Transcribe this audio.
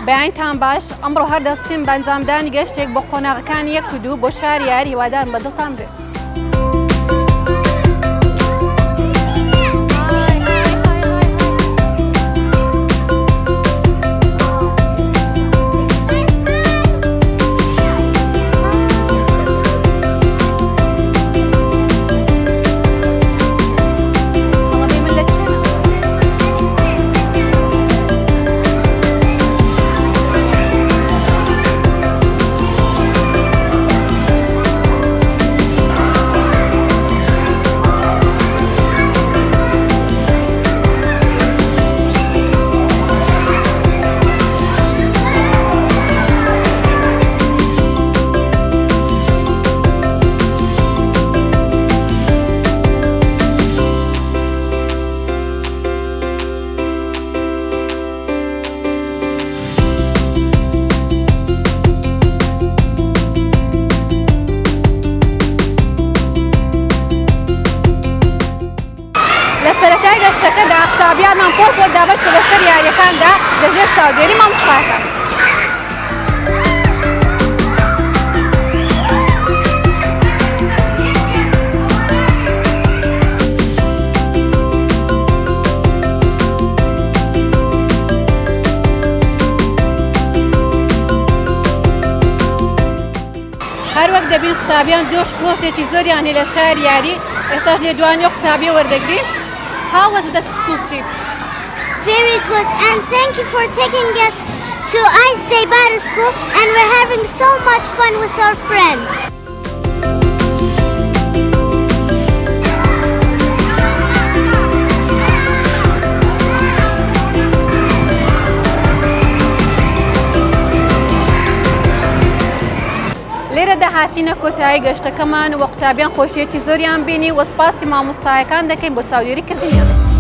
بەیانتان باش ئەمڕۆ هەر دەستیم بە ئەنجامدانی گەشتێک بۆ قۆناغەکانی یەک و دوو بۆ شاری یاری هیوادارم بەدڵتان بێت. لە سەرەتای گەشتەکەدا قوتابیانمان پۆل دابەش کە بەسەر یاریەکاندا دەژێت چاودێری مامۆستاکان. هەروەک دەبین قوتابیان جۆش خۆشێکی زۆریان هەیە لە شاری یاری. ئێستاش لێدوانی قوتابی وەردەگرین. How was the school trip? Very good, and thank you for taking us to Ice Day Battle School, and we're having so much fun with our friends. لێرە داهاتینە کۆتایی گەشتەکەمان و قوتابیان خۆشیەکی زۆریان بینی و سپاسی مامۆستایەکان دەکەین بۆ چاودێریکردنیان.